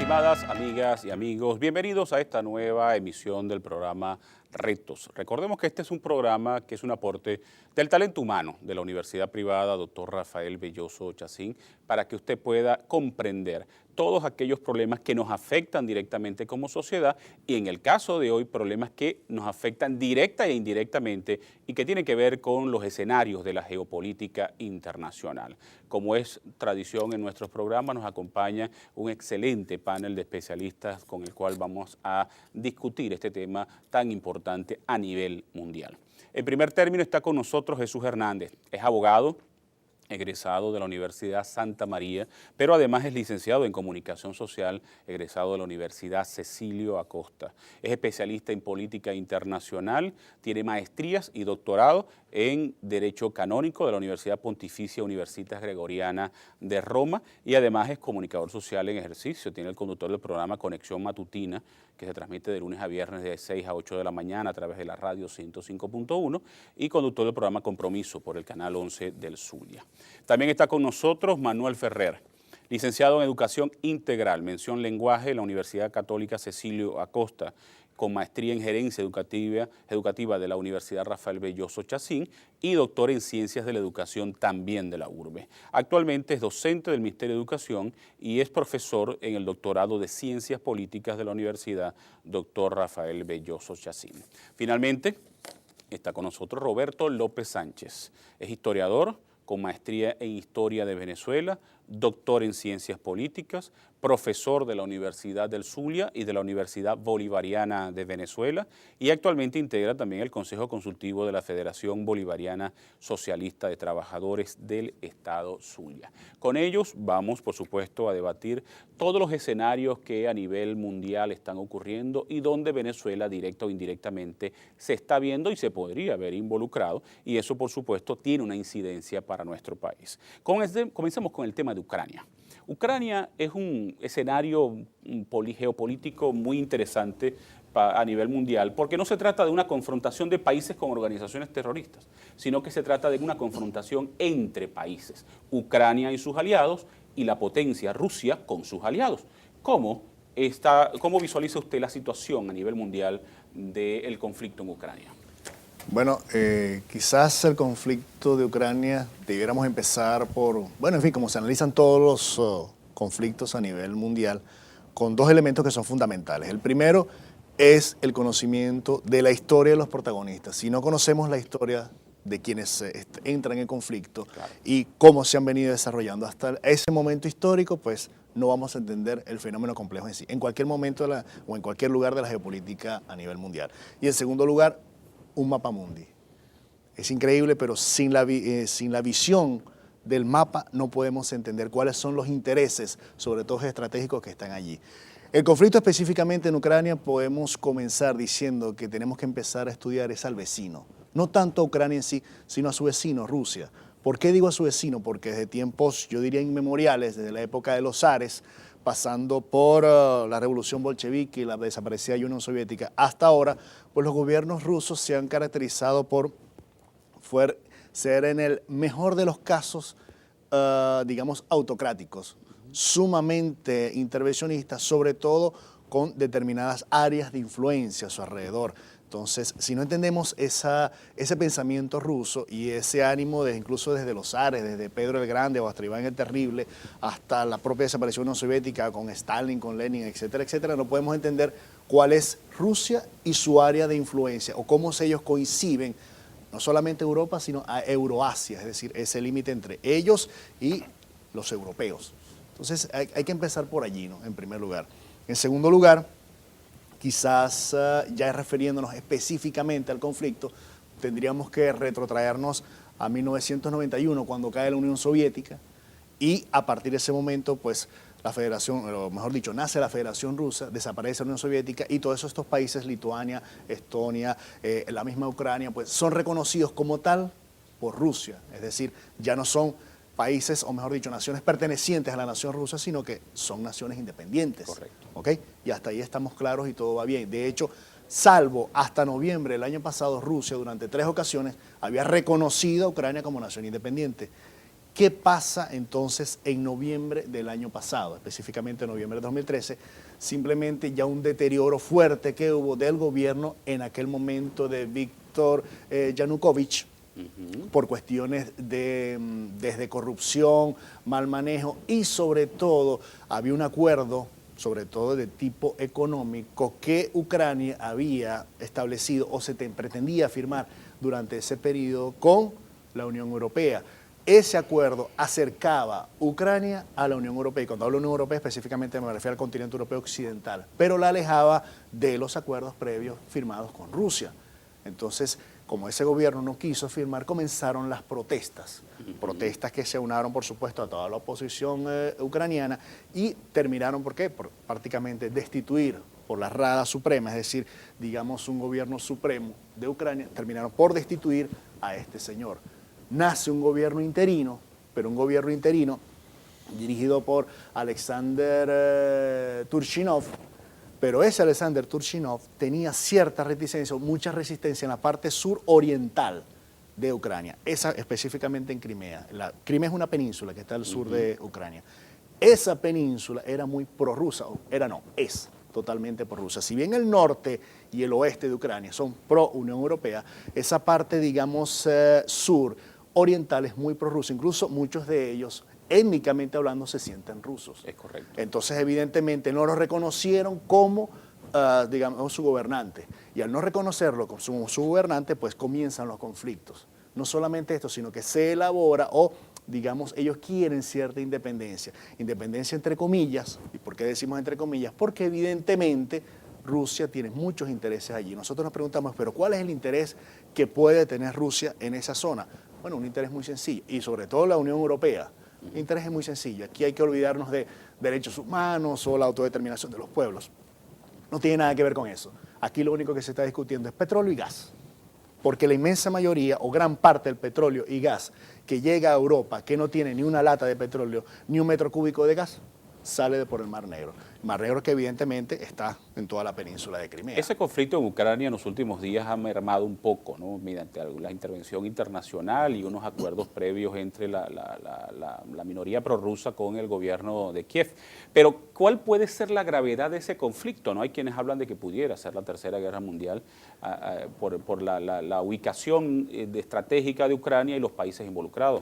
Estimadas amigas y amigos, bienvenidos a esta nueva emisión del programa Retos. Recordemos que este es un programa que es un aporte del talento humano de la Universidad Privada Dr. Rafael Belloso Chacín para que usted pueda comprender todos aquellos problemas que nos afectan directamente como sociedad y en el caso de hoy problemas que nos afectan directa e indirectamente y que tienen que ver con los escenarios de la geopolítica internacional. Como es tradición en nuestros programas, nos acompaña un excelente panel de especialistas con el cual vamos a discutir este tema tan importante a nivel mundial. En primer término está con nosotros Jesús Hernández, es abogado, egresado de la Universidad Santa María, pero además es licenciado en Comunicación Social, egresado de la Universidad Cecilio Acosta. Es especialista en política internacional, tiene maestrías y doctorado en Derecho Canónico de la Universidad Pontificia Universitas Gregoriana de Roma y además es comunicador social en ejercicio. Tiene el conductor del programa Conexión Matutina, que se transmite de lunes a viernes de 6 a 8 de la mañana a través de la radio 105.1 y conductor del programa Compromiso por el canal 11 del Zulia. También está con nosotros Manuel Ferrer, licenciado en Educación Integral, mención Lenguaje en la Universidad Católica Cecilio Acosta, con maestría en Gerencia Educativa de la Universidad Rafael Belloso Chacín y doctor en Ciencias de la Educación también de la URBE. Actualmente es docente del Ministerio de Educación y es profesor en el doctorado de Ciencias Políticas de la Universidad Dr. Rafael Belloso Chacín. Finalmente está con nosotros Roberto López Sánchez, es historiador con maestría en Historia de Venezuela, doctor en Ciencias Políticas, profesor de la Universidad del Zulia y de la Universidad Bolivariana de Venezuela y actualmente integra también el Consejo Consultivo de la Federación Bolivariana Socialista de Trabajadores del Estado Zulia. Con ellos vamos, por supuesto, a debatir todos los escenarios que a nivel mundial están ocurriendo y donde Venezuela, directa o indirectamente, se está viendo y se podría ver involucrado y eso, por supuesto, tiene una incidencia para nuestro país. Comencemos con el tema de Ucrania. Ucrania es un escenario geopolítico muy interesante a nivel mundial porque no se trata de una confrontación de países con organizaciones terroristas, sino que se trata de una confrontación entre países, Ucrania y sus aliados y la potencia Rusia con sus aliados. ¿Cómo visualiza usted la situación a nivel mundial del conflicto en Ucrania? Bueno, quizás el conflicto de Ucrania debiéramos empezar por, bueno, en fin, como se analizan todos los conflictos a nivel mundial, con dos elementos que son fundamentales. El primero es el conocimiento de la historia de los protagonistas. Si no conocemos la historia de quienes entran en conflicto claro, y cómo se han venido desarrollando hasta ese momento histórico, pues no vamos a entender el fenómeno complejo en sí, en cualquier momento o en cualquier lugar de la geopolítica a nivel mundial. Y en segundo lugar, un mapa mundi. Es increíble, pero sin la visión del mapa no podemos entender cuáles son los intereses, sobre todo estratégicos, que están allí. El conflicto específicamente en Ucrania podemos comenzar diciendo que tenemos que empezar a estudiar es al vecino. No tanto a Ucrania en sí, sino a su vecino, Rusia. ¿Por qué digo a su vecino? Porque desde tiempos, yo diría, inmemoriales, desde la época de los zares, pasando por la revolución bolchevique y la desaparecida Unión Soviética, hasta ahora, pues los gobiernos rusos se han caracterizado por ser en el mejor de los casos, digamos, autocráticos, sumamente intervencionistas, sobre todo con determinadas áreas de influencia a su alrededor. Entonces, si no entendemos ese pensamiento ruso y ese ánimo incluso desde los zares, desde Pedro el Grande o hasta Iván el Terrible, hasta la propia desaparición de la Unión Soviética con Stalin, con Lenin, etcétera, etcétera, no podemos entender cuál es Rusia y su área de influencia o cómo ellos coinciden, no solamente Europa, sino a Euroasia, es decir, ese límite entre ellos y los europeos. Entonces, hay que empezar por allí, ¿no? En primer lugar. En segundo lugar, quizás ya refiriéndonos específicamente al conflicto, tendríamos que retrotraernos a 1991, cuando cae la Unión Soviética, y a partir de ese momento, pues, la Federación, o mejor dicho, nace la Federación Rusa, desaparece la Unión Soviética, y todos estos países, Lituania, Estonia, la misma Ucrania, pues, son reconocidos como tal por Rusia, es decir, ya no son países, o mejor dicho, naciones pertenecientes a la nación rusa, sino que son naciones independientes. Correcto. ¿Ok? Y hasta ahí estamos claros y todo va bien. De hecho, salvo hasta noviembre del año pasado, Rusia durante 3 ocasiones había reconocido a Ucrania como nación independiente. ¿Qué pasa entonces en noviembre del año pasado, específicamente en noviembre de 2013? Simplemente ya un deterioro fuerte que hubo del gobierno en aquel momento de Víctor Yanukovych, por cuestiones desde corrupción, mal manejo y sobre todo había un acuerdo, sobre todo de tipo económico, que Ucrania había establecido o se pretendía firmar durante ese periodo con la Unión Europea. Ese acuerdo acercaba Ucrania a la Unión Europea, y cuando hablo de Unión Europea específicamente me refiero al continente europeo occidental, pero la alejaba de los acuerdos previos firmados con Rusia. Entonces, como ese gobierno no quiso firmar, comenzaron las protestas, protestas que se unaron, por supuesto, a toda la oposición ucraniana y terminaron, ¿por qué? Por prácticamente destituir por la Rada Suprema, es decir, digamos un gobierno supremo de Ucrania, terminaron por destituir a este señor. Nace un gobierno interino, pero un gobierno interino dirigido por Alexander Turchinov, pero ese Alexander Turchinov tenía cierta reticencia, mucha resistencia en la parte suroriental de Ucrania, esa específicamente en Crimea. Crimea es una península que está al sur de Ucrania. Esa península era muy prorrusa, es totalmente prorrusa. Si bien el norte y el oeste de Ucrania son pro-Unión Europea, esa parte, digamos, sur oriental es muy prorrusa, incluso muchos de ellos, étnicamente hablando, se sienten rusos. Es correcto. Entonces, evidentemente, no lo reconocieron como, digamos, su gobernante. Y al no reconocerlo como su gobernante, pues comienzan los conflictos. No solamente esto, sino que se elabora o, digamos, ellos quieren cierta independencia. Independencia entre comillas. ¿Y por qué decimos entre comillas? Porque evidentemente Rusia tiene muchos intereses allí. Nosotros nos preguntamos, pero ¿cuál es el interés que puede tener Rusia en esa zona? Bueno, un interés muy sencillo, y sobre todo la Unión Europea. El interés es muy sencillo. Aquí hay que olvidarnos de derechos humanos o la autodeterminación de los pueblos. No tiene nada que ver con eso. Aquí lo único que se está discutiendo es petróleo y gas. Porque la inmensa mayoría o gran parte del petróleo y gas que llega a Europa, que no tiene ni una lata de petróleo ni un metro cúbico de gas, sale por el Mar Negro. El Mar Negro que evidentemente está en toda la península de Crimea. Ese conflicto en Ucrania en los últimos días ha mermado un poco, ¿no? Mediante la intervención internacional y unos acuerdos previos entre la minoría prorrusa con el gobierno de Kiev. Pero, ¿cuál puede ser la gravedad de ese conflicto? ¿No? Hay quienes hablan de que pudiera ser la Tercera Guerra Mundial por la ubicación estratégica de Ucrania y los países involucrados.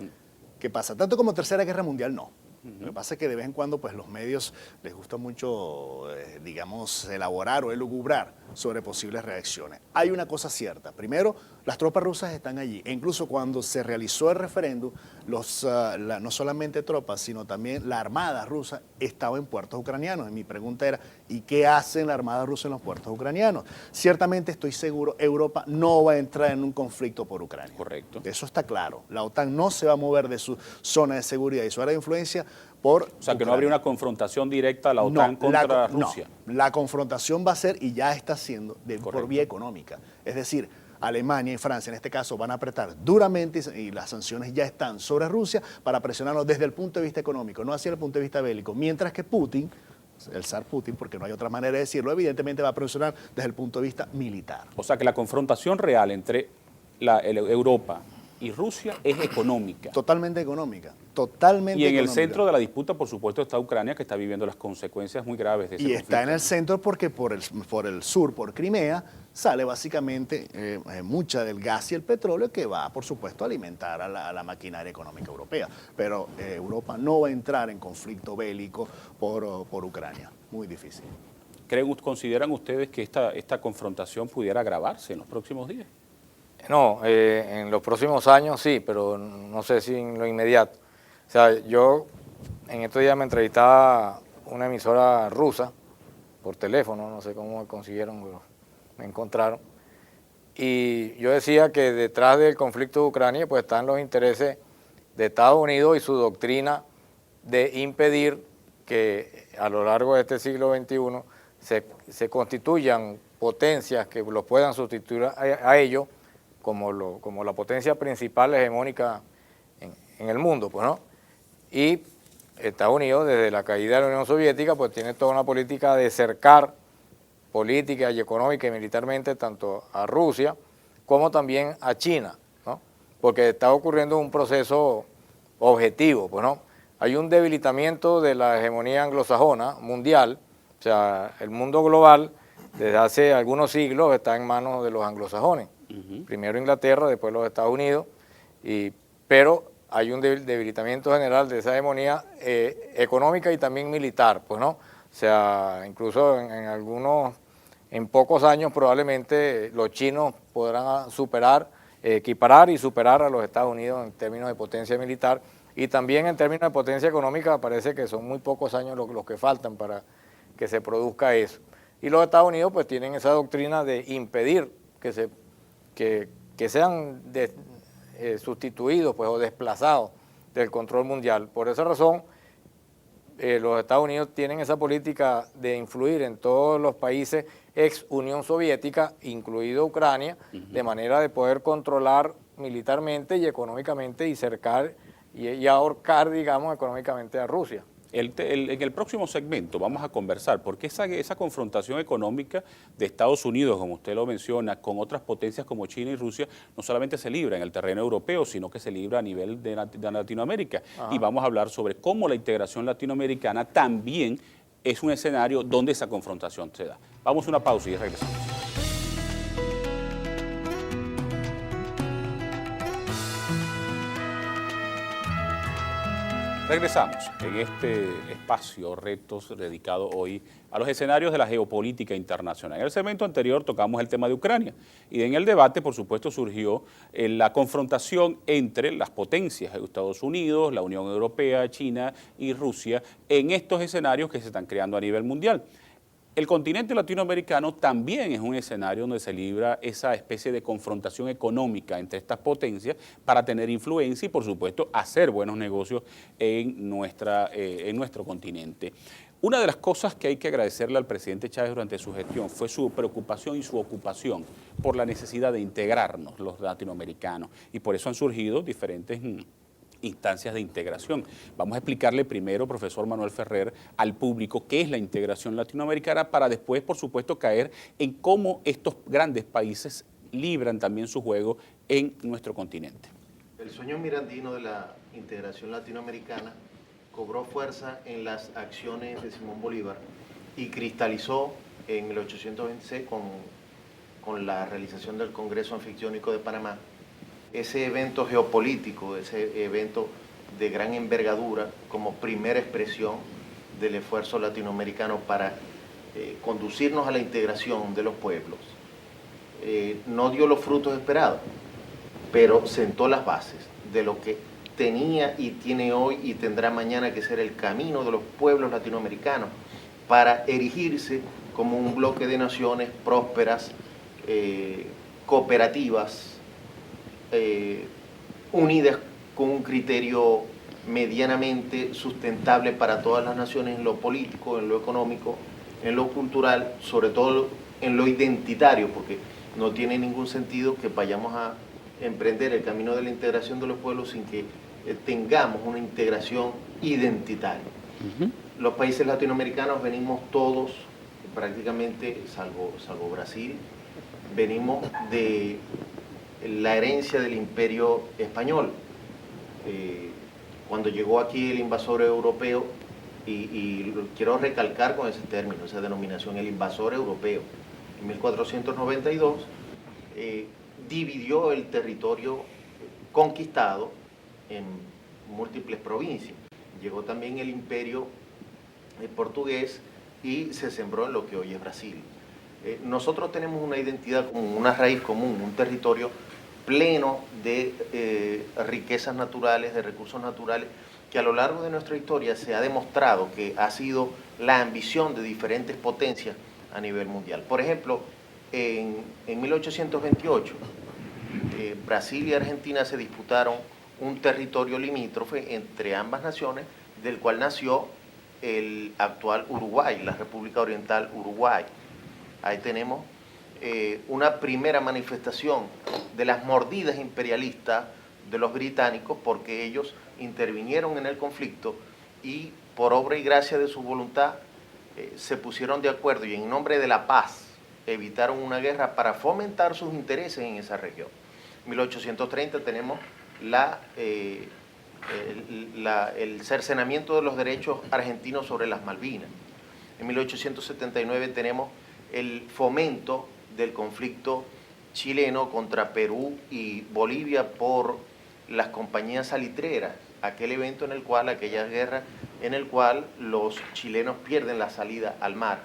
¿Qué pasa? Tanto como Tercera Guerra Mundial, no. Lo que pasa es que de vez en cuando pues, los medios les gusta mucho, digamos, elaborar o elucubrar sobre posibles reacciones. Hay una cosa cierta. Primero, las tropas rusas están allí. E incluso cuando se realizó el referéndum, no solamente tropas, sino también la armada rusa estaba en puertos ucranianos. Y mi pregunta era, ¿y qué hace la armada rusa en los puertos ucranianos? Ciertamente estoy seguro, Europa no va a entrar en un conflicto por Ucrania. Correcto. Eso está claro. La OTAN no se va a mover de su zona de seguridad y su área de influencia por O sea, que no habría una confrontación directa a la OTAN contra Rusia. No, la confrontación va a ser, y ya está siendo, por vía económica. Es decir, Alemania y Francia en este caso van a apretar duramente y las sanciones ya están sobre Rusia para presionarlo desde el punto de vista económico, no hacia el punto de vista bélico. Mientras que Putin, el zar Putin, porque no hay otra manera de decirlo, evidentemente va a presionar desde el punto de vista militar. O sea, que la confrontación real entre Europa y Rusia es económica. Totalmente económica. Totalmente y en económica. el centro de la disputa, por supuesto, está Ucrania, que está viviendo las consecuencias muy graves de ese conflicto. Está en el centro porque por el sur, por Crimea, sale básicamente mucha del gas y el petróleo que va, por supuesto, a alimentar a la maquinaria económica europea. Pero Europa no va a entrar en conflicto bélico por Ucrania. Muy difícil. ¿Consideran ustedes que esta confrontación pudiera agravarse en los próximos días? No, en los próximos años sí, pero no sé si en lo inmediato. O sea, yo en estos días me entrevistaba una emisora rusa por teléfono, no sé cómo me consiguieron, pero me encontraron. Y yo decía que detrás del conflicto de Ucrania pues están los intereses de Estados Unidos y su doctrina de impedir que a lo largo de este siglo XXI se constituyan potencias que los puedan sustituir a ellos como la potencia principal hegemónica en el mundo, pues, ¿no? Y Estados Unidos, desde la caída de la Unión Soviética, pues tiene toda una política de cercar política y económica y militarmente tanto a Rusia como también a China, ¿no? Porque está ocurriendo un proceso objetivo, pues no. Hay un debilitamiento de la hegemonía anglosajona mundial, o sea, el mundo global desde hace algunos siglos está en manos de los anglosajones. Primero Inglaterra, después los Estados Unidos, pero hay un debilitamiento general de esa hegemonía económica y también militar, pues no. O sea, incluso en pocos años probablemente los chinos podrán equiparar y superar a los Estados Unidos en términos de potencia militar, y también en términos de potencia económica parece que son muy pocos años los que faltan para que se produzca eso. Y los Estados Unidos pues tienen esa doctrina de impedir que sean sustituidos pues, o desplazados del control mundial. Por esa razón, los Estados Unidos tienen esa política de influir en todos los países ex Unión Soviética, incluido Ucrania, de manera de poder controlar militarmente y económicamente y cercar y ahorcar, digamos, económicamente a Rusia. En el próximo segmento vamos a conversar porque esa confrontación económica de Estados Unidos, como usted lo menciona, con otras potencias como China y Rusia, no solamente se libra en el terreno europeo, sino que se libra a nivel de Latinoamérica. Ajá. Y vamos a hablar sobre cómo la integración latinoamericana también es un escenario donde esa confrontación se da. Vamos a una pausa y regresamos. Regresamos en este espacio Retos dedicado hoy a los escenarios de la geopolítica internacional. En el segmento anterior tocamos el tema de Ucrania y en el debate, por supuesto, surgió la confrontación entre las potencias, Estados Unidos, la Unión Europea, China y Rusia, en estos escenarios que se están creando a nivel mundial. El continente latinoamericano también es un escenario donde se libra esa especie de confrontación económica entre estas potencias para tener influencia y, por supuesto, hacer buenos negocios en nuestro continente. Una de las cosas que hay que agradecerle al presidente Chávez durante su gestión fue su preocupación y su ocupación por la necesidad de integrarnos los latinoamericanos, y por eso han surgido diferentes instancias de integración. Vamos a explicarle primero, profesor Manuel Ferrer, al público qué es la integración latinoamericana para después, por supuesto, caer en cómo estos grandes países libran también su juego en nuestro continente. El sueño mirandino de la integración latinoamericana cobró fuerza en las acciones de Simón Bolívar y cristalizó en 1826 con la realización del Congreso Anfictiónico de Panamá, ese evento geopolítico, ese evento de gran envergadura como primera expresión del esfuerzo latinoamericano para conducirnos a la integración de los pueblos. No dio los frutos esperados, pero sentó las bases de lo que tenía y tiene hoy y tendrá mañana que ser el camino de los pueblos latinoamericanos para erigirse como un bloque de naciones prósperas, cooperativas, unidas con un criterio medianamente sustentable para todas las naciones en lo político, en lo económico, en lo cultural, sobre todo en lo identitario, porque no tiene ningún sentido que vayamos a emprender el camino de la integración de los pueblos sin que tengamos una integración identitaria. Los países latinoamericanos venimos todos, prácticamente, salvo Brasil, venimos de la herencia del Imperio Español. Cuando llegó aquí el invasor europeo, y quiero recalcar con ese término, esa denominación, el invasor europeo, en 1492, dividió el territorio conquistado en múltiples provincias. Llegó también el imperio portugués y se sembró en lo que hoy es Brasil. Nosotros tenemos una identidad común, una raíz común, un territorio pleno de riquezas naturales, de recursos naturales, que a lo largo de nuestra historia se ha demostrado que ha sido la ambición de diferentes potencias a nivel mundial. Por ejemplo, en 1828, Brasil y Argentina se disputaron un territorio limítrofe entre ambas naciones, del cual nació el actual Uruguay, la República Oriental Uruguay. Ahí tenemos una primera manifestación de las mordidas imperialistas de los británicos, porque ellos intervinieron en el conflicto y por obra y gracia de su voluntad se pusieron de acuerdo y en nombre de la paz evitaron una guerra para fomentar sus intereses en esa región. En 1830 tenemos la el cercenamiento de los derechos argentinos sobre las Malvinas. En 1879 tenemos el fomento del conflicto chileno contra Perú y Bolivia por las compañías salitreras, aquella guerra en el cual los chilenos pierden la salida al mar.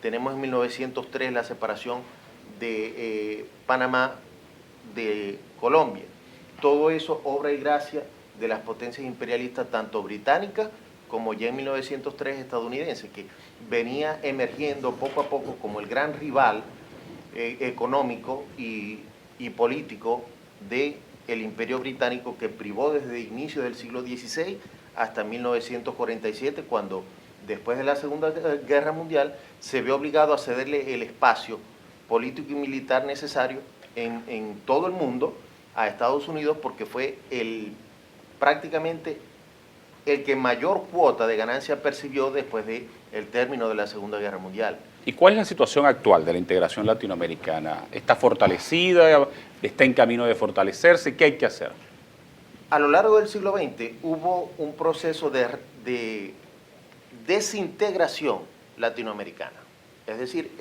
Tenemos en 1903 la separación de Panamá de Colombia. Todo eso obra y gracia de las potencias imperialistas, tanto británicas como ya en 1903 estadounidenses, que venía emergiendo poco a poco como el gran rival económico y político del Imperio Británico, que privó desde el inicio del siglo XVI hasta 1947, cuando después de la Segunda Guerra Mundial se vio obligado a cederle el espacio político y militar necesario en todo el mundo a Estados Unidos, porque fue prácticamente el que mayor cuota de ganancia percibió después del término de la Segunda Guerra Mundial. ¿Y cuál es la situación actual de la integración latinoamericana? ¿Está fortalecida? ¿Está en camino de fortalecerse? ¿Qué hay que hacer? A lo largo del siglo XX hubo un proceso de desintegración latinoamericana. Es decir,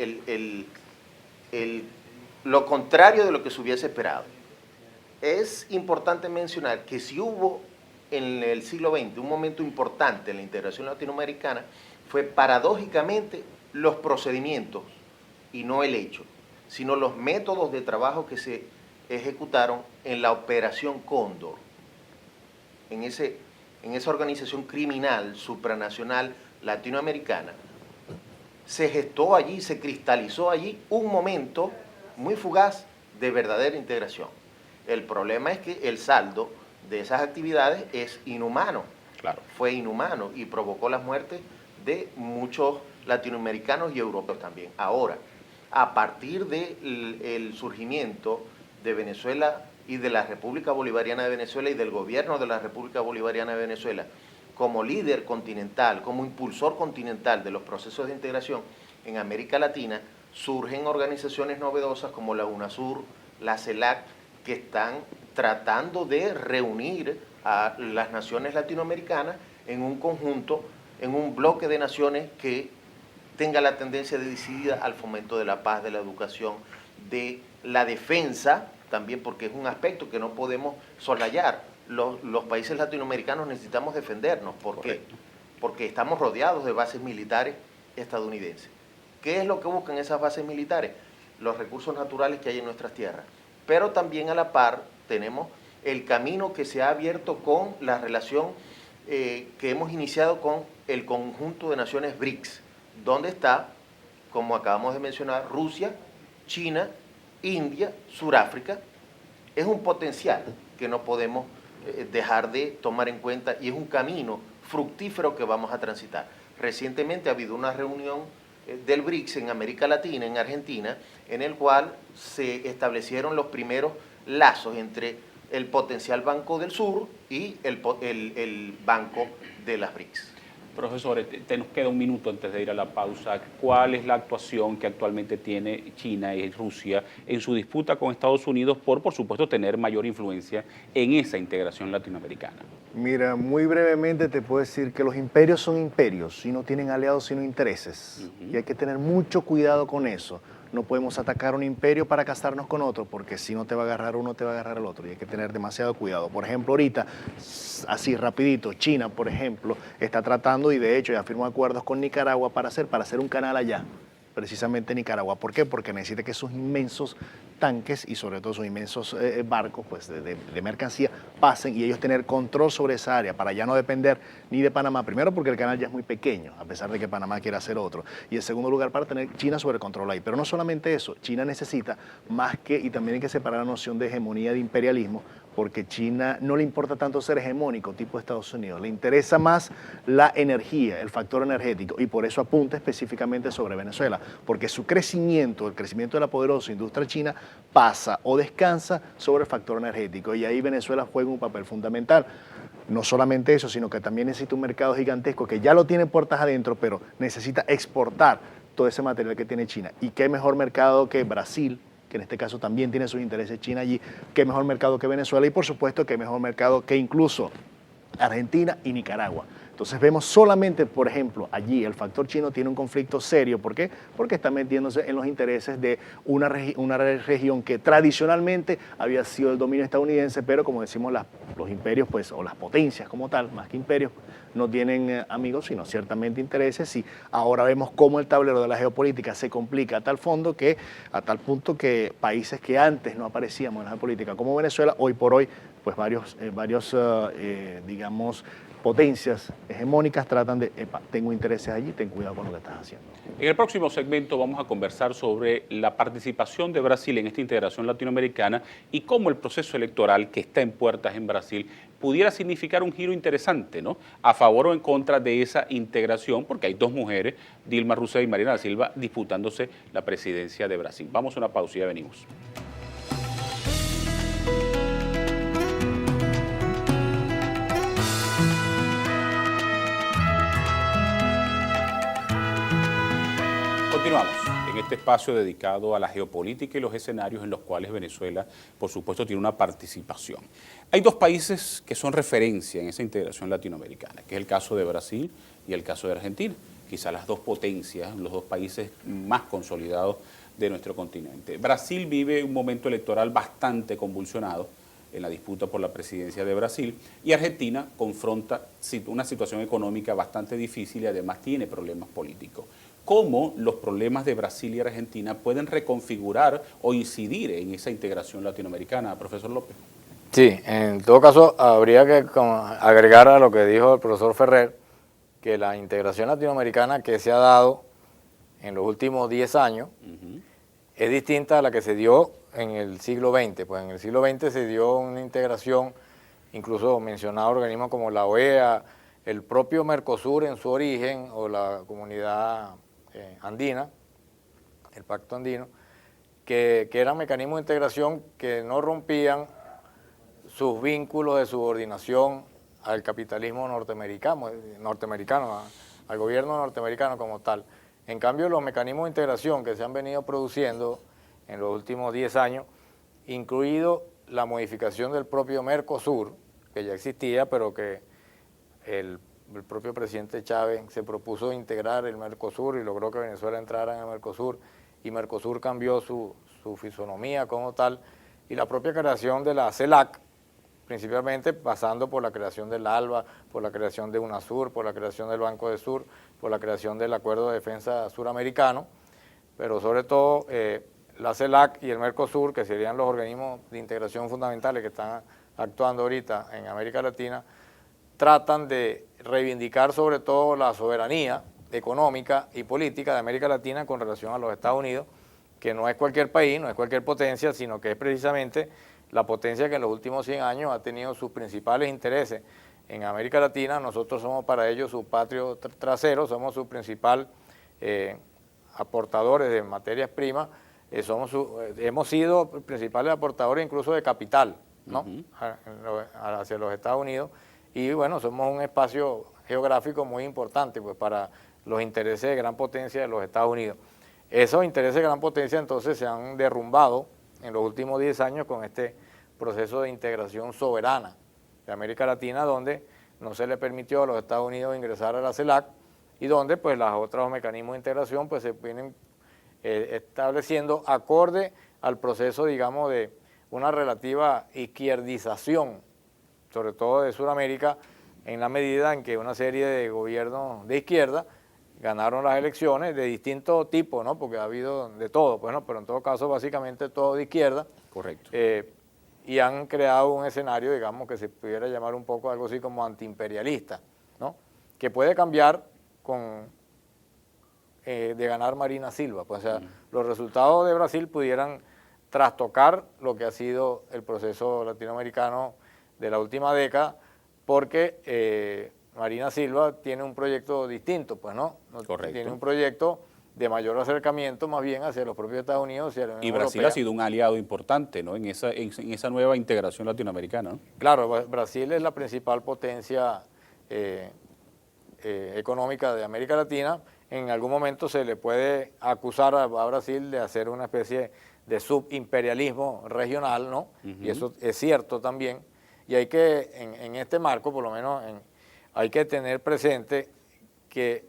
lo contrario de lo que se hubiese esperado. Es importante mencionar que si hubo en el siglo XX un momento importante en la integración latinoamericana, fue paradójicamente los procedimientos y no el hecho, sino los métodos de trabajo que se ejecutaron en la Operación Cóndor, en esa organización criminal supranacional latinoamericana. Se gestó allí, se cristalizó allí un momento muy fugaz de verdadera integración. El problema es que el saldo de esas actividades es inhumano. Claro. Fue inhumano y provocó las muertes de muchos latinoamericanos y europeos también. Ahora, a partir del surgimiento de Venezuela y de la República Bolivariana de Venezuela y del gobierno de la República Bolivariana de Venezuela, como líder continental, como impulsor continental de los procesos de integración en América Latina, surgen organizaciones novedosas como la UNASUR, la CELAC, que están tratando de reunir a las naciones latinoamericanas en un conjunto, en un bloque de naciones que tenga la tendencia decidida al fomento de la paz, de la educación, de la defensa, también porque es un aspecto que no podemos soslayar. Los países latinoamericanos necesitamos defendernos. ¿Por qué? Porque estamos rodeados de bases militares estadounidenses. ¿Qué es lo que buscan esas bases militares? Los recursos naturales que hay en nuestras tierras. Pero también a la par tenemos el camino que se ha abierto con la relación que hemos iniciado con el conjunto de naciones BRICS, donde está, como acabamos de mencionar, Rusia, China, India, Sudáfrica. Es un potencial que no podemos dejar de tomar en cuenta y es un camino fructífero que vamos a transitar. Recientemente ha habido una reunión del BRICS en América Latina, en Argentina, en el cual se establecieron los primeros lazos entre el potencial Banco del Sur y el Banco de las BRICS. Profesor, nos queda un minuto antes de ir a la pausa. ¿Cuál es la actuación que actualmente tiene China y Rusia en su disputa con Estados Unidos por supuesto, tener mayor influencia en esa integración latinoamericana? Mira, muy brevemente te puedo decir que los imperios son imperios y no tienen aliados sino intereses. Y hay que tener mucho cuidado con eso. No podemos atacar un imperio para casarnos con otro, porque si no te va a agarrar uno, te va a agarrar el otro. Y hay que tener demasiado cuidado. Por ejemplo, ahorita, así rapidito, China, por ejemplo, está tratando y de hecho ya firmó acuerdos con Nicaragua para hacer un canal allá, precisamente Nicaragua. ¿Por qué? Porque necesita que sus inmensos tanques y sobre todo sus inmensos barcos pues, de mercancía pasen y ellos tener control sobre esa área para ya no depender ni de Panamá. Primero porque el canal ya es muy pequeño, a pesar de que Panamá quiera hacer otro. Y en segundo lugar para tener China sobre control ahí. Pero no solamente eso, China necesita más que, y también hay que separar la noción de hegemonía de imperialismo, porque China no le importa tanto ser hegemónico tipo Estados Unidos, le interesa más la energía, el factor energético, y por eso apunta específicamente sobre Venezuela, porque su crecimiento, el crecimiento de la poderosa industria china pasa o descansa sobre el factor energético, y ahí Venezuela juega un papel fundamental. No solamente eso, sino que también necesita un mercado gigantesco que ya lo tiene puertas adentro, pero necesita exportar todo ese material que tiene China. ¿Y qué mejor mercado que Brasil, que en este caso también tiene sus intereses China allí, qué mejor mercado que Venezuela y por supuesto qué mejor mercado que incluso Argentina y Nicaragua. Entonces vemos solamente, por ejemplo, allí el factor chino tiene un conflicto serio. ¿Por qué? Porque está metiéndose en los intereses de una región que tradicionalmente había sido el dominio estadounidense, pero como decimos, los imperios, pues, o las potencias como tal, más que imperios, no tienen amigos, sino ciertamente intereses. Y ahora vemos cómo el tablero de la geopolítica se complica a tal punto que países que antes no aparecíamos en la geopolítica, como Venezuela, hoy por hoy, pues digamos, potencias hegemónicas tratan de, tengo intereses allí, ten cuidado con lo que estás haciendo. En el próximo segmento vamos a conversar sobre la participación de Brasil en esta integración latinoamericana y cómo el proceso electoral que está en puertas en Brasil pudiera significar un giro interesante, ¿no? A favor o en contra de esa integración, porque hay dos mujeres, Dilma Rousseff y Marina da Silva, disputándose la presidencia de Brasil. Vamos a una pausa y ya venimos. Continuamos en este espacio dedicado a la geopolítica y los escenarios en los cuales Venezuela, por supuesto, tiene una participación. Hay dos países que son referencia en esa integración latinoamericana, que es el caso de Brasil y el caso de Argentina, quizás las dos potencias, los dos países más consolidados de nuestro continente. Brasil vive un momento electoral bastante convulsionado en la disputa por la presidencia de Brasil, y Argentina confronta una situación económica bastante difícil y además tiene problemas políticos. ¿Cómo los problemas de Brasil y Argentina pueden reconfigurar o incidir en esa integración latinoamericana, profesor López? Sí, en todo caso habría que agregar a lo que dijo el profesor Ferrer, que la integración latinoamericana que se ha dado en los últimos 10 años es distinta a la que se dio en el siglo XX. Pues en el siglo XX se dio una integración, incluso mencionado organismos como la OEA, el propio Mercosur en su origen, o la comunidad andina, el Pacto Andino, que eran mecanismos de integración que no rompían sus vínculos de subordinación al capitalismo norteamericano, al gobierno norteamericano como tal. En cambio, los mecanismos de integración que se han venido produciendo en los últimos 10 años, incluido la modificación del propio Mercosur, que ya existía, pero que el propio presidente Chávez se propuso integrar el Mercosur y logró que Venezuela entrara en el Mercosur, y Mercosur cambió su fisonomía como tal, y la propia creación de la CELAC, principalmente pasando por la creación del ALBA, por la creación de UNASUR, por la creación del Banco de Sur, por la creación del Acuerdo de Defensa Suramericano, pero sobre todo la CELAC y el Mercosur, que serían los organismos de integración fundamentales que están actuando ahorita en América Latina, tratan de reivindicar sobre todo la soberanía económica y política de América Latina con relación a los Estados Unidos, que no es cualquier país, no es cualquier potencia, sino que es precisamente la potencia que en los últimos 100 años ha tenido sus principales intereses en América Latina. Nosotros somos para ellos su patrio trasero, somos su principal aportadores de materias primas, hemos sido principales aportadores incluso de capital, ¿no? Hacia los Estados Unidos. Y bueno, somos un espacio geográfico muy importante pues, para los intereses de gran potencia de los Estados Unidos. Esos intereses de gran potencia entonces se han derrumbado en los últimos 10 años con este proceso de integración soberana de América Latina, donde no se le permitió a los Estados Unidos ingresar a la CELAC y donde pues los otros mecanismos de integración pues se vienen estableciendo acorde al proceso, digamos, de una relativa izquierdización, sobre todo de Sudamérica, en la medida en que una serie de gobiernos de izquierda ganaron las elecciones de distinto tipo, ¿no? Porque ha habido de todo, pues, ¿no? Pero en todo caso básicamente todo de izquierda. Correcto. Y han creado un escenario, digamos, que se pudiera llamar un poco algo así como antiimperialista, ¿no? Que puede cambiar con de ganar Marina Silva. Pues, o sea, los resultados de Brasil pudieran trastocar lo que ha sido el proceso latinoamericano de la última década, porque Marina Silva tiene un proyecto distinto, pues, ¿no? Correcto. Tiene un proyecto de mayor acercamiento más bien hacia los propios Estados Unidos y a la Unión Y Brasil Europea. ha sido un aliado importante, ¿no? en esa nueva integración latinoamericana, ¿no? Claro, Brasil es la principal potencia económica de América Latina. En algún momento se le puede acusar a Brasil de hacer una especie de subimperialismo regional, ¿no? Y eso es cierto también. Y hay que, en este marco, por lo menos, hay que tener presente que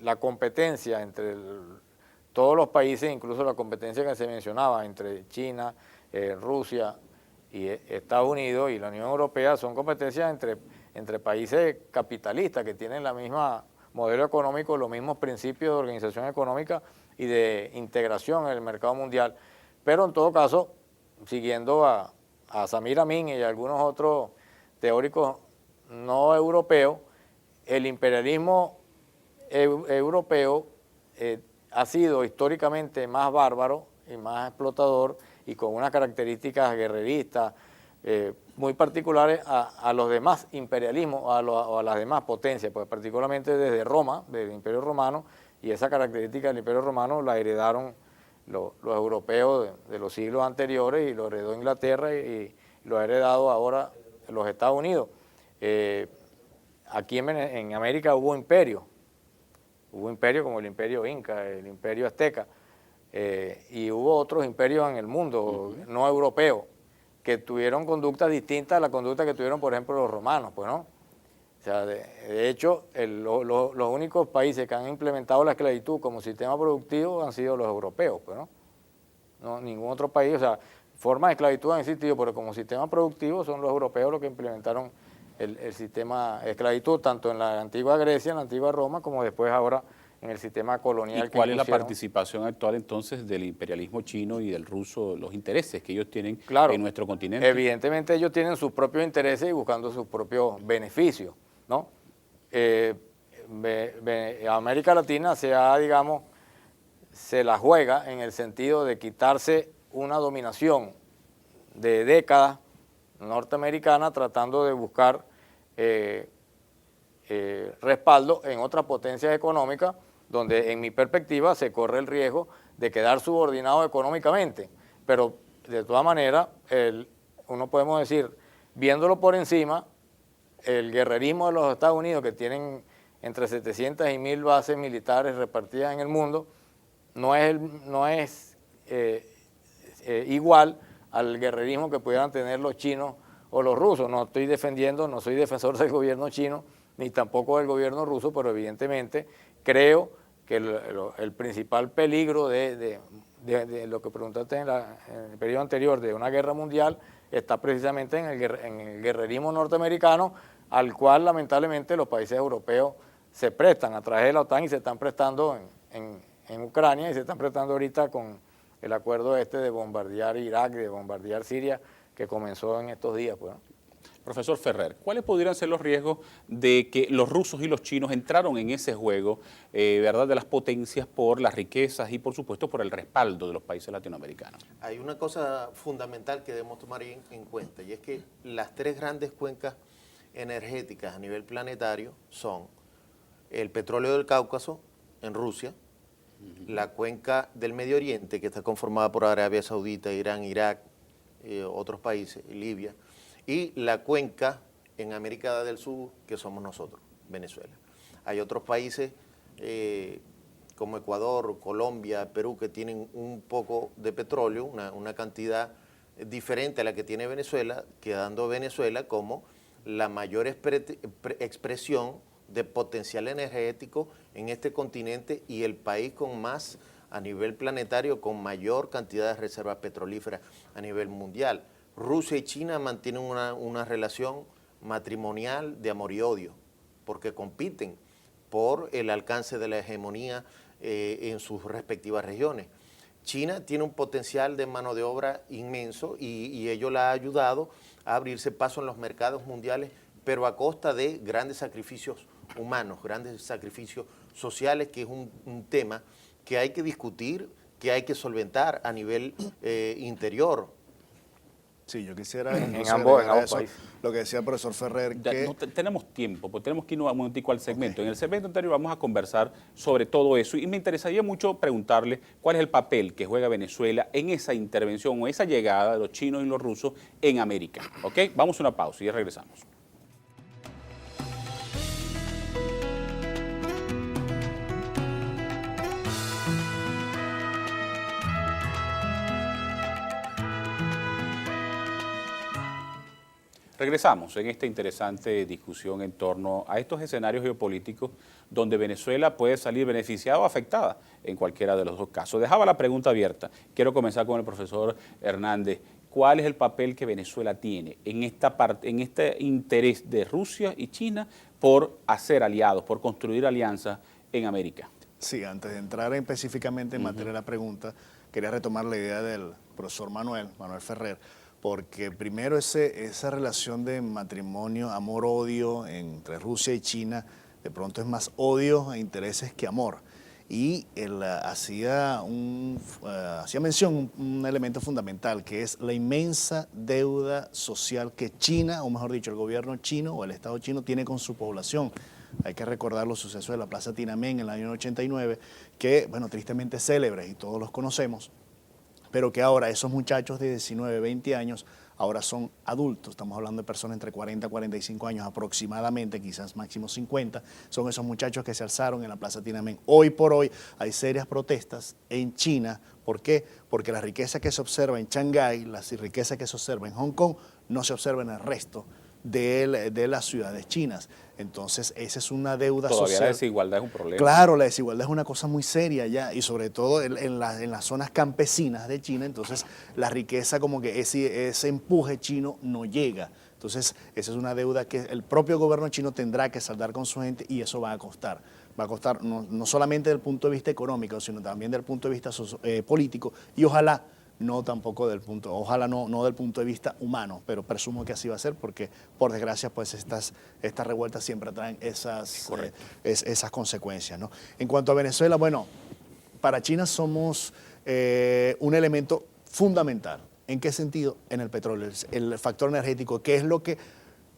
la competencia entre todos los países, incluso la competencia que se mencionaba entre China, Rusia y Estados Unidos y la Unión Europea, son competencias entre países capitalistas que tienen la misma modelo económico, los mismos principios de organización económica y de integración en el mercado mundial. Pero en todo caso, siguiendo a Samir Amin y algunos otros teóricos no europeos, el imperialismo europeo ha sido históricamente más bárbaro y más explotador y con unas características guerreristas muy particulares a los demás imperialismos, a las demás potencias, pues particularmente desde Roma, del Imperio Romano, y esa característica del Imperio Romano la heredaron los europeos de los siglos anteriores y lo heredó Inglaterra y lo ha heredado ahora los Estados Unidos. Aquí en América hubo imperios como el imperio Inca, el imperio Azteca, y hubo otros imperios en el mundo no europeos que tuvieron conductas distintas a la conducta que tuvieron, por ejemplo, los romanos, pues, ¿no? O sea, de hecho, los únicos países que han implementado la esclavitud como sistema productivo han sido los europeos, pues, ¿no? No, ningún otro país, o sea, formas de esclavitud han existido, pero como sistema productivo son los europeos los que implementaron el sistema de esclavitud, tanto en la antigua Grecia, en la antigua Roma, como después ahora en el sistema colonial. ¿Y cuál es la participación actual entonces del imperialismo chino y del ruso, los intereses que ellos tienen en nuestro continente? Evidentemente ellos tienen sus propios intereses y buscando sus propios beneficios, ¿no? América Latina se la juega en el sentido de quitarse una dominación de décadas norteamericana tratando de buscar respaldo en otras potencias económicas donde en mi perspectiva se corre el riesgo de quedar subordinado económicamente, pero de todas maneras uno podemos decir, viéndolo por encima, el guerrerismo de los Estados Unidos, que tienen entre 700 y 1000 bases militares repartidas en el mundo, no es igual al guerrerismo que pudieran tener los chinos o los rusos. No soy defensor del gobierno chino, ni tampoco del gobierno ruso, pero evidentemente creo que el principal peligro de lo que preguntaste en el periodo anterior de una guerra mundial está precisamente en el guerrerismo norteamericano, al cual lamentablemente los países europeos se prestan a través de la OTAN y se están prestando en Ucrania y se están prestando ahorita con el acuerdo de bombardear Irak, de bombardear Siria, que comenzó en estos días, pues, ¿no? Profesor Ferrer, ¿cuáles podrían ser los riesgos de que los rusos y los chinos entraron en ese juego, verdad, de las potencias por las riquezas y, por supuesto, por el respaldo de los países latinoamericanos? Hay una cosa fundamental que debemos tomar en cuenta, y es que las tres grandes cuencas energéticas a nivel planetario son el petróleo del Cáucaso en Rusia, la cuenca del Medio Oriente, que está conformada por Arabia Saudita, Irán, Irak, otros países, Libia, y la cuenca en América del Sur, que somos nosotros, Venezuela. Hay otros países como Ecuador, Colombia, Perú, que tienen un poco de petróleo, una cantidad diferente a la que tiene Venezuela, quedando Venezuela como la mayor expresión de potencial energético en este continente y el país con más, a nivel planetario, con mayor cantidad de reservas petrolíferas a nivel mundial. Rusia y China mantienen una relación matrimonial de amor y odio, porque compiten por el alcance de la hegemonía en sus respectivas regiones. China tiene un potencial de mano de obra inmenso y ello la ha ayudado a abrirse paso en los mercados mundiales, pero a costa de grandes sacrificios humanos, grandes sacrificios sociales, que es un tema que hay que discutir, que hay que solventar a nivel interior. Sí, yo quisiera en ambos países. Lo que decía el profesor Ferrer, que no tenemos tiempo, pues tenemos que irnos un momentico al segmento. En el segmento anterior vamos a conversar sobre todo eso y me interesaría mucho preguntarle cuál es el papel que juega Venezuela en esa intervención o esa llegada de los chinos y los rusos en América. ¿Ok? Vamos a una pausa y ya regresamos. Regresamos en esta interesante discusión en torno a estos escenarios geopolíticos donde Venezuela puede salir beneficiada o afectada en cualquiera de los dos casos. Dejaba la pregunta abierta. Quiero comenzar con el profesor Hernández. ¿Cuál es el papel que Venezuela tiene en esta parte, en este interés de Rusia y China por hacer aliados, por construir alianzas en América? Sí, antes de entrar específicamente en materia de la pregunta, quería retomar la idea del profesor Manuel Ferrer, porque primero esa relación de matrimonio, amor-odio entre Rusia y China, de pronto es más odio e intereses que amor. Y él hacía mención un elemento fundamental, que es la inmensa deuda social que China, o mejor dicho, el gobierno chino o el Estado chino tiene con su población. Hay que recordar los sucesos de la Plaza Tiananmen en el año 89, que, bueno, tristemente célebres y todos los conocemos, pero que ahora esos muchachos de 19, 20 años ahora son adultos. Estamos hablando de personas entre 40 y 45 años aproximadamente, quizás máximo 50. Son esos muchachos que se alzaron en la Plaza Tiananmen. Hoy por hoy hay serias protestas en China. ¿Por qué? Porque la riqueza que se observa en Shanghái, la riqueza que se observa en Hong Kong, no se observa en el resto de las ciudades chinas. Entonces, esa es una deuda social. Todavía la desigualdad es un problema. Claro, la desigualdad es una cosa muy seria ya, y sobre todo en las zonas campesinas de China. Entonces, la riqueza, como que ese empuje chino no llega. Entonces, esa es una deuda que el propio gobierno chino tendrá que saldar con su gente, y eso va a costar. Va a costar no solamente desde el punto de vista económico, sino también desde el punto de vista político, y ojalá no tampoco del no del punto de vista humano, pero presumo que así va a ser, porque por desgracia pues estas revueltas siempre traen esas consecuencias, ¿no? En cuanto a Venezuela, bueno, para China somos un elemento fundamental. ¿En qué sentido? En el petróleo, el factor energético, que es lo que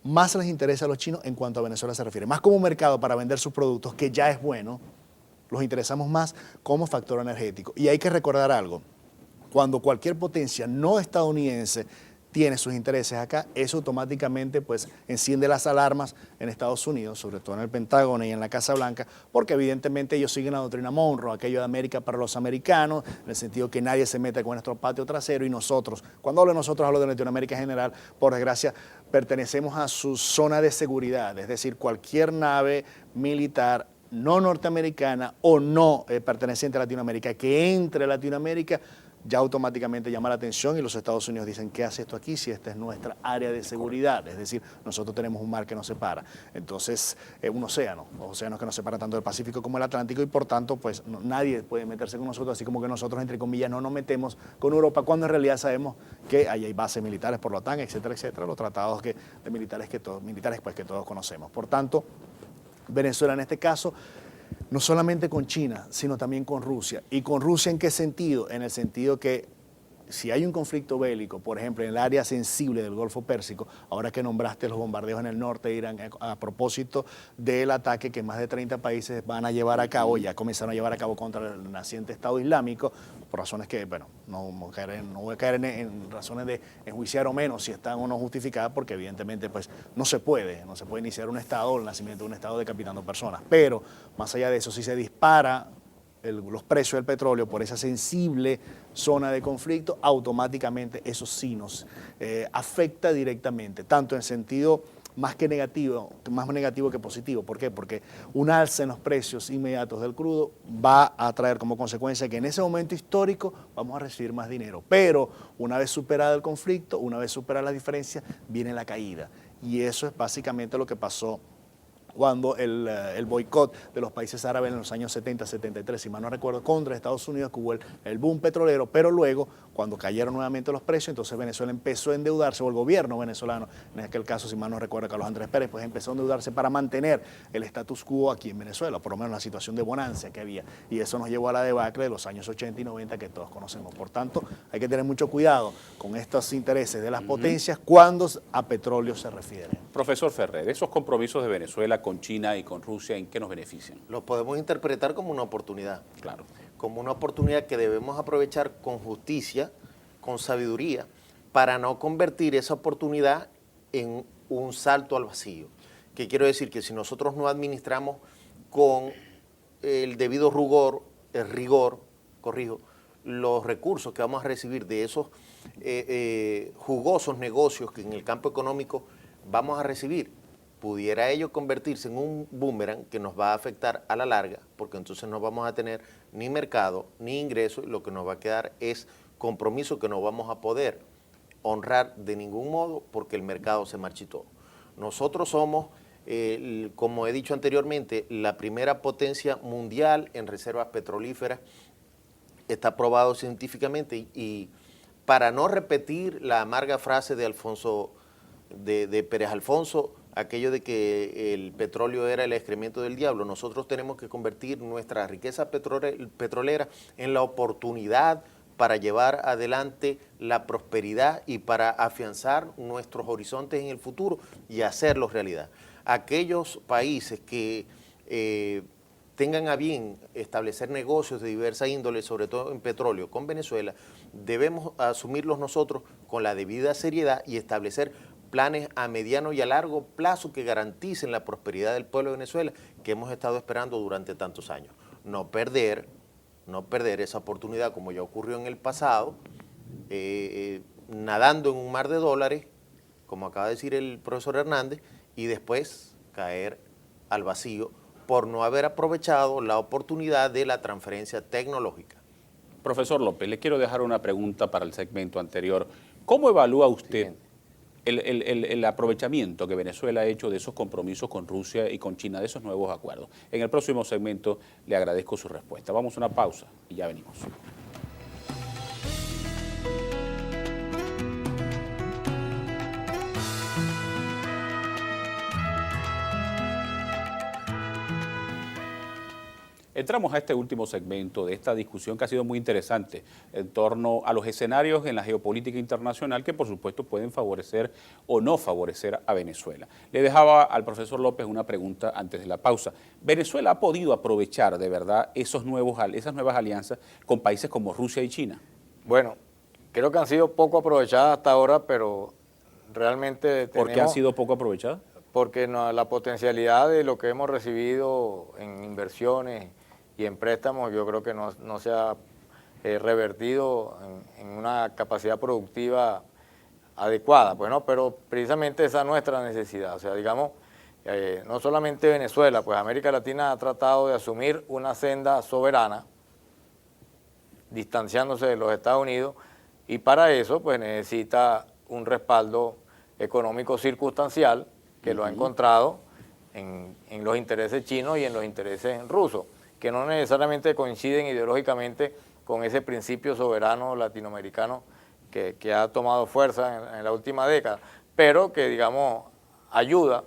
más les interesa a los chinos en cuanto a Venezuela se refiere. Más como mercado para vender sus productos, que ya es bueno, los interesamos más como factor energético. Y hay que recordar algo. Cuando cualquier potencia no estadounidense tiene sus intereses acá, eso automáticamente pues enciende las alarmas en Estados Unidos, sobre todo en el Pentágono y en la Casa Blanca, porque evidentemente ellos siguen la doctrina Monroe, aquello de América para los americanos, en el sentido que nadie se mete con nuestro patio trasero, y nosotros, cuando hablo de nosotros, hablo de Latinoamérica en general, por desgracia, pertenecemos a su zona de seguridad, es decir, cualquier nave militar no norteamericana o no perteneciente a Latinoamérica que entre a Latinoamérica ya automáticamente llama la atención, y los Estados Unidos dicen, ¿qué hace esto aquí si esta es nuestra área de seguridad? Es decir, nosotros tenemos un mar que nos separa. Entonces, un océano, los océanos que nos separan tanto del Pacífico como el Atlántico, y por tanto, pues nadie puede meterse con nosotros, así como que nosotros, entre comillas, no nos metemos con Europa, cuando en realidad sabemos que ahí hay bases militares por la OTAN, etcétera, etcétera, los tratados militares que todos conocemos. Por tanto, Venezuela en este caso, no solamente con China, sino también con Rusia. ¿Y con Rusia en qué sentido? En el sentido que si hay un conflicto bélico, por ejemplo, en el área sensible del Golfo Pérsico, ahora que nombraste los bombardeos en el norte de Irán, a propósito del ataque que más de 30 países van a llevar a cabo, ya comenzaron a llevar a cabo contra el naciente Estado Islámico, por razones que, bueno, no voy a caer en razones de enjuiciar o menos si están o no justificadas, porque evidentemente pues no se puede iniciar un Estado o el nacimiento de un Estado decapitando personas. Pero más allá de eso, si se dispara los precios del petróleo por esa sensible zona de conflicto, automáticamente eso sí nos afecta directamente, tanto en sentido más negativo que positivo. ¿Por qué? Porque un alza en los precios inmediatos del crudo va a traer como consecuencia que en ese momento histórico vamos a recibir más dinero, pero una vez superado el conflicto, una vez superada la diferencia, viene la caída, y eso es básicamente lo que pasó cuando el boicot de los países árabes en los años 70, 73, si mal no recuerdo, contra Estados Unidos, que hubo el boom petrolero, pero luego, cuando cayeron nuevamente los precios, entonces Venezuela empezó a endeudarse, o el gobierno venezolano, en aquel caso, si mal no recuerdo, Carlos Andrés Pérez, pues empezó a endeudarse para mantener el status quo aquí en Venezuela, por lo menos la situación de bonanza que había, y eso nos llevó a la debacle de los años 80 y 90 que todos conocemos. Por tanto, hay que tener mucho cuidado con estos intereses de las potencias cuando a petróleo se refiere. Profesor Ferrer, esos compromisos de Venezuela con China y con Rusia, ¿en qué nos benefician? Los podemos interpretar como una oportunidad. Claro. Como una oportunidad que debemos aprovechar con justicia, con sabiduría, para no convertir esa oportunidad en un salto al vacío. ¿Qué quiero decir? Que si nosotros no administramos con el debido rigor, los recursos que vamos a recibir de esos jugosos negocios que en el campo económico vamos a recibir. Pudiera ello convertirse en un boomerang que nos va a afectar a la larga, porque entonces no vamos a tener ni mercado ni ingreso, y lo que nos va a quedar es compromiso que no vamos a poder honrar de ningún modo porque el mercado se marchitó. Nosotros somos, como he dicho anteriormente, la primera potencia mundial en reservas petrolíferas. Está probado científicamente y para no repetir la amarga frase de de Pérez Alfonso, aquello de que el petróleo era el excremento del diablo, nosotros tenemos que convertir nuestra riqueza petrolera en la oportunidad para llevar adelante la prosperidad y para afianzar nuestros horizontes en el futuro y hacerlos realidad. Aquellos países que tengan a bien establecer negocios de diversa índole, sobre todo en petróleo, con Venezuela, debemos asumirlos nosotros con la debida seriedad y establecer planes a mediano y a largo plazo que garanticen la prosperidad del pueblo de Venezuela que hemos estado esperando durante tantos años. No perder esa oportunidad como ya ocurrió en el pasado, nadando en un mar de dólares, como acaba de decir el profesor Hernández, y después caer al vacío por no haber aprovechado la oportunidad de la transferencia tecnológica. Profesor López, le quiero dejar una pregunta para el segmento anterior. ¿Cómo evalúa usted el aprovechamiento que Venezuela ha hecho de esos compromisos con Rusia y con China, de esos nuevos acuerdos? En el próximo segmento le agradezco su respuesta. Vamos a una pausa y ya venimos. Entramos a este último segmento de esta discusión que ha sido muy interesante en torno a los escenarios en la geopolítica internacional que por supuesto pueden favorecer o no favorecer a Venezuela. Le dejaba al profesor López una pregunta antes de la pausa. ¿Venezuela ha podido aprovechar de verdad esas nuevas alianzas con países como Rusia y China? Bueno, creo que han sido poco aprovechadas hasta ahora, pero realmente ¿Por qué han sido poco aprovechadas? Porque la potencialidad de lo que hemos recibido en inversiones y en préstamos, yo creo que no se ha revertido en una capacidad productiva adecuada, bueno, pero precisamente esa es nuestra necesidad. O sea, digamos, no solamente Venezuela, pues América Latina ha tratado de asumir una senda soberana, distanciándose de los Estados Unidos, y para eso pues necesita un respaldo económico circunstancial que lo ha encontrado en los intereses chinos y en los intereses rusos, que no necesariamente coinciden ideológicamente con ese principio soberano latinoamericano que ha tomado fuerza en la última década, pero que, digamos, ayuda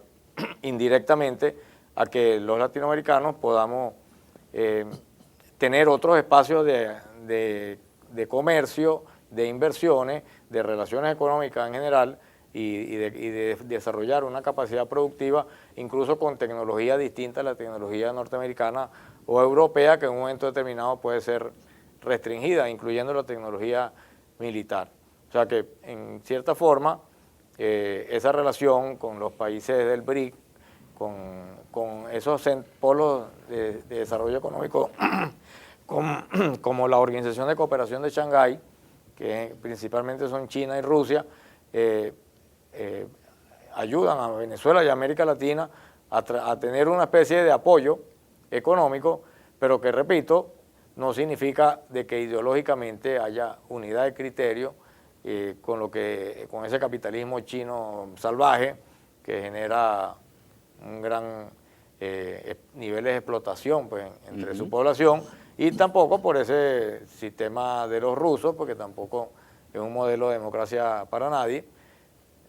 indirectamente a que los latinoamericanos podamos tener otros espacios de comercio, de inversiones, de relaciones económicas en general y de desarrollar una capacidad productiva, incluso con tecnología distinta a la tecnología norteamericana o europea, que en un momento determinado puede ser restringida, incluyendo la tecnología militar. O sea que, en cierta forma, esa relación con los países del BRIC, con esos polos de desarrollo económico, como la Organización de Cooperación de Shanghái, que principalmente son China y Rusia, ayudan a Venezuela y a América Latina a tener una especie de apoyo económico, pero que, repito, no significa de que ideológicamente haya unidad de criterio con ese capitalismo chino salvaje que genera un gran niveles de explotación pues, entre su población, y tampoco por ese sistema de los rusos, porque tampoco es un modelo de democracia para nadie,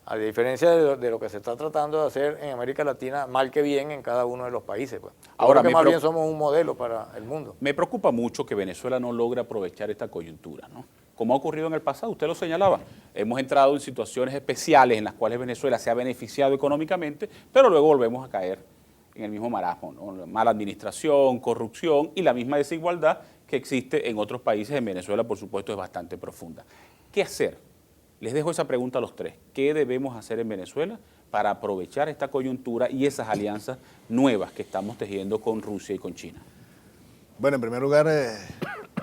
a diferencia de lo que se está tratando de hacer en América Latina, mal que bien en cada uno de los países. Pues. Ahora que más bien somos un modelo para el mundo. Me preocupa mucho que Venezuela no logre aprovechar esta coyuntura, ¿no? Como ha ocurrido en el pasado, usted lo señalaba, hemos entrado en situaciones especiales en las cuales Venezuela se ha beneficiado económicamente, pero luego volvemos a caer en el mismo marasmo, ¿no? Mala administración, corrupción y la misma desigualdad que existe en otros países. En Venezuela, por supuesto, es bastante profunda. ¿Qué hacer? Les dejo esa pregunta a los tres. ¿Qué debemos hacer en Venezuela para aprovechar esta coyuntura y esas alianzas nuevas que estamos tejiendo con Rusia y con China? Bueno, en primer lugar,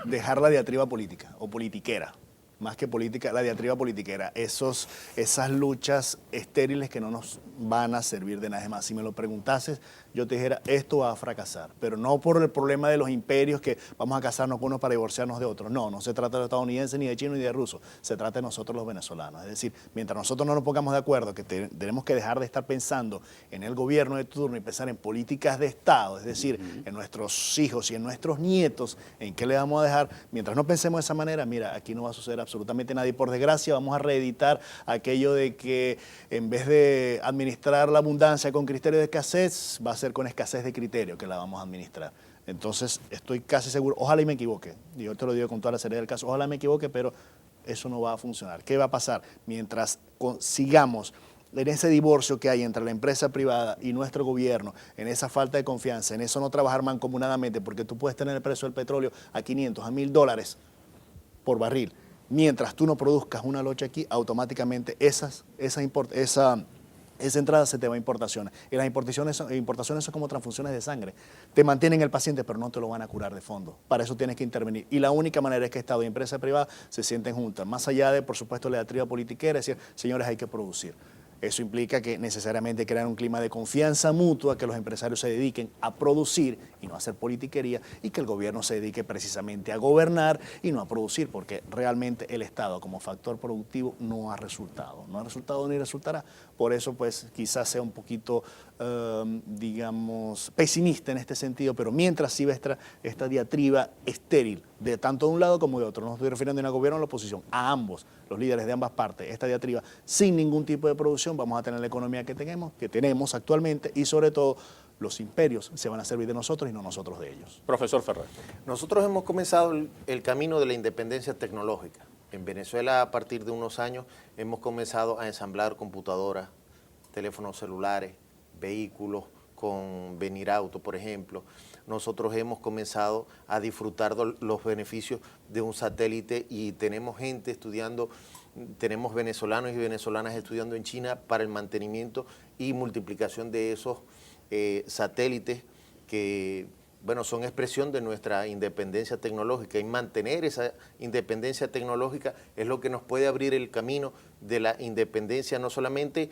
dejar la diatriba política o politiquera. más que política, la diatriba politiquera, esas luchas estériles que no nos van a servir de nada más. Si me lo preguntases, yo te dijera, esto va a fracasar, pero no por el problema de los imperios que vamos a casarnos con unos para divorciarnos de otros. No, no se trata de los estadounidenses, ni de chinos, ni de rusos, se trata de nosotros los venezolanos. Es decir, mientras nosotros no nos pongamos de acuerdo que tenemos que dejar de estar pensando en el gobierno de turno y pensar en políticas de Estado, es decir, en nuestros hijos y en nuestros nietos, en qué le vamos a dejar, mientras no pensemos de esa manera, mira, aquí no va a suceder absolutamente nada y por desgracia vamos a reeditar aquello de que en vez de administrar la abundancia con criterio de escasez, va a ser con escasez de criterio que la vamos a administrar. Entonces estoy casi seguro, ojalá y me equivoque, yo te lo digo con toda la seriedad del caso, ojalá me equivoque, pero eso no va a funcionar. ¿Qué va a pasar? Mientras sigamos en ese divorcio que hay entre la empresa privada y nuestro gobierno, en esa falta de confianza, en eso no trabajar mancomunadamente, porque tú puedes tener el precio del petróleo a 500, a $1,000 por barril. Mientras tú no produzcas una locha aquí, automáticamente esa entrada se te va a importaciones. Y las importaciones son como transfusiones de sangre. Te mantienen el paciente, pero no te lo van a curar de fondo. Para eso tienes que intervenir. Y la única manera es que Estado y empresa privada se sienten juntas. Más allá de, por supuesto, la diatriba politiquera, es decir, señores, hay que producir. Eso implica que necesariamente crear un clima de confianza mutua, que los empresarios se dediquen a producir y no a hacer politiquería, y que el gobierno se dedique precisamente a gobernar y no a producir, porque realmente el Estado como factor productivo no ha resultado ni resultará. Por eso, pues, quizás sea un poquito, digamos, pesimista en este sentido, pero mientras sí va esta diatriba estéril, de tanto de un lado como de otro, no estoy refiriendo a gobierno o a la oposición, a ambos, los líderes de ambas partes, esta diatriba sin ningún tipo de producción, vamos a tener la economía que tenemos actualmente y sobre todo los imperios se van a servir de nosotros y no nosotros de ellos. Profesor Ferrer. Nosotros hemos comenzado el camino de la independencia tecnológica. En Venezuela, a partir de unos años, hemos comenzado a ensamblar computadoras, teléfonos celulares, vehículos con Venir Auto, por ejemplo. Nosotros hemos comenzado a disfrutar de los beneficios de un satélite y tenemos gente estudiando, tenemos venezolanos y venezolanas estudiando en China para el mantenimiento y multiplicación de esos satélites que, bueno, son expresión de nuestra independencia tecnológica, y mantener esa independencia tecnológica es lo que nos puede abrir el camino de la independencia no solamente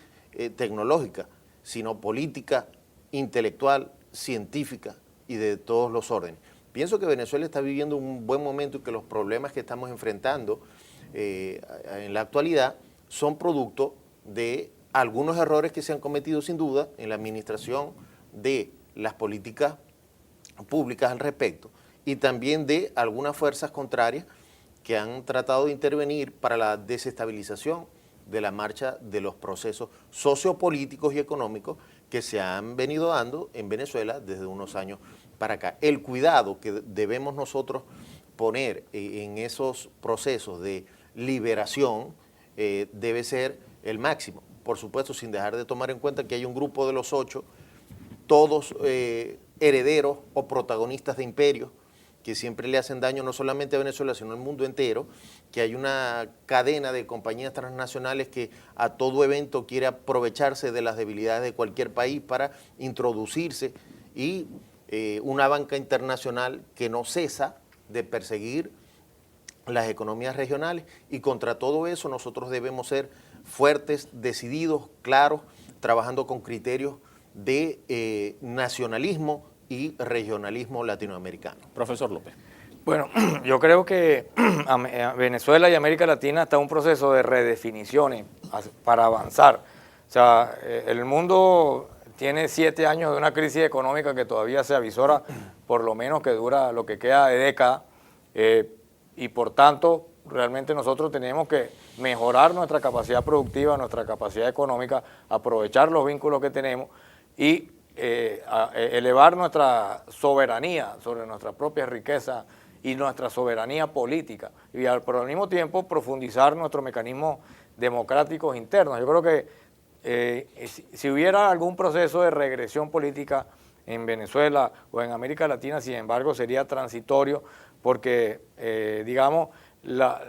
tecnológica, sino política, intelectual, científica y de todos los órdenes. Pienso que Venezuela está viviendo un buen momento y que los problemas que estamos enfrentando en la actualidad son producto de algunos errores que se han cometido sin duda en la administración de las políticas públicas al respecto y también de algunas fuerzas contrarias que han tratado de intervenir para la desestabilización de la marcha de los procesos sociopolíticos y económicos que se han venido dando en Venezuela desde unos años para acá. El cuidado que debemos nosotros poner en esos procesos de liberación debe ser el máximo. Por supuesto, sin dejar de tomar en cuenta que hay un grupo de los 8, todos herederos o protagonistas de imperios, que siempre le hacen daño no solamente a Venezuela, sino al mundo entero, que hay una cadena de compañías transnacionales que a todo evento quiere aprovecharse de las debilidades de cualquier país para introducirse, y una banca internacional que no cesa de perseguir las economías regionales, y contra todo eso nosotros debemos ser fuertes, decididos, claros, trabajando con criterios de nacionalismo y regionalismo latinoamericano. Profesor López. Bueno, yo creo que Venezuela y América Latina está en un proceso de redefiniciones para avanzar. O sea, el mundo tiene 7 años de una crisis económica que todavía se avisora, por lo menos que dura lo que queda de década, y por tanto realmente nosotros tenemos que mejorar nuestra capacidad productiva, nuestra capacidad económica, aprovechar los vínculos que tenemos y elevar nuestra soberanía sobre nuestra propia riqueza y nuestra soberanía política, y pero al mismo tiempo profundizar nuestros mecanismos democráticos internos. Yo creo que si hubiera algún proceso de regresión política en Venezuela o en América Latina, sin embargo, sería transitorio, porque, digamos, la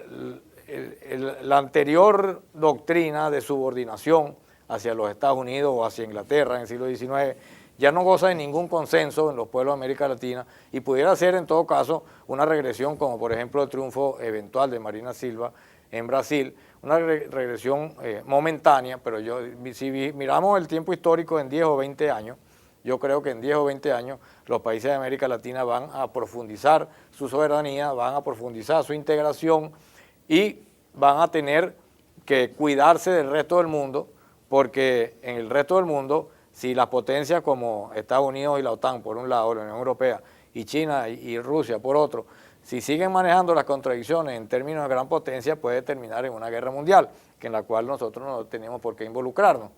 anterior doctrina de subordinación hacia los Estados Unidos o hacia Inglaterra en el siglo XIX ya no goza de ningún consenso en los pueblos de América Latina y pudiera ser en todo caso una regresión como por ejemplo el triunfo eventual de Marina Silva en Brasil, una regresión momentánea, pero si miramos el tiempo histórico en 10 o 20 años, yo creo que en 10 o 20 años los países de América Latina van a profundizar su soberanía, van a profundizar su integración y van a tener que cuidarse del resto del mundo, porque en el resto del mundo, si las potencias como Estados Unidos y la OTAN por un lado, la Unión Europea, y China y Rusia por otro, si siguen manejando las contradicciones en términos de gran potencia, puede terminar en una guerra mundial, en la cual nosotros no tenemos por qué involucrarnos.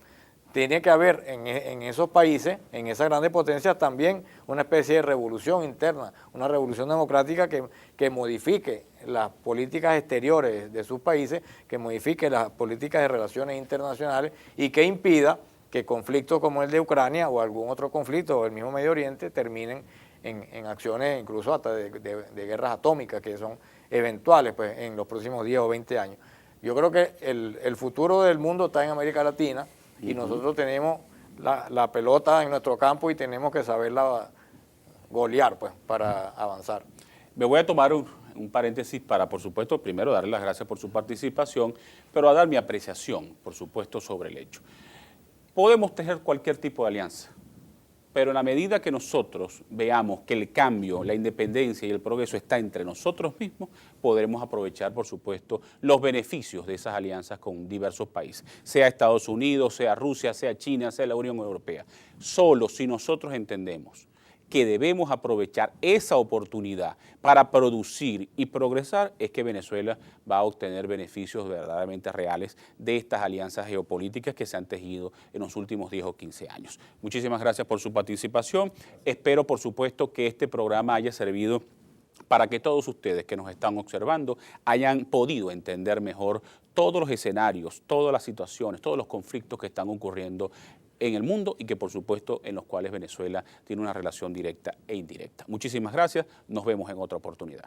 Tiene que haber en esos países, en esas grandes potencias, también una especie de revolución interna, una revolución democrática que modifique las políticas exteriores de sus países, que modifique las políticas de relaciones internacionales y que impida que conflictos como el de Ucrania o algún otro conflicto o el mismo Medio Oriente terminen en acciones incluso hasta de guerras atómicas que son eventuales pues, en los próximos 10 o 20 años. Yo creo que el futuro del mundo está en América Latina y nosotros tenemos la pelota en nuestro campo y tenemos que saberla golear pues, para avanzar. Me voy a tomar un paréntesis para, por supuesto, primero darle las gracias por su participación, pero a dar mi apreciación, por supuesto, sobre el hecho. Podemos tejer cualquier tipo de alianza, pero en la medida que nosotros veamos que el cambio, la independencia y el progreso está entre nosotros mismos, podremos aprovechar, por supuesto, los beneficios de esas alianzas con diversos países, sea Estados Unidos, sea Rusia, sea China, sea la Unión Europea. Solo si nosotros entendemos que debemos aprovechar esa oportunidad para producir y progresar, es que Venezuela va a obtener beneficios verdaderamente reales de estas alianzas geopolíticas que se han tejido en los últimos 10 o 15 años. Muchísimas gracias por su participación. Espero, por supuesto, que este programa haya servido para que todos ustedes que nos están observando hayan podido entender mejor todos los escenarios, todas las situaciones, todos los conflictos que están ocurriendo en el mundo y que por supuesto en los cuales Venezuela tiene una relación directa e indirecta. Muchísimas gracias, nos vemos en otra oportunidad.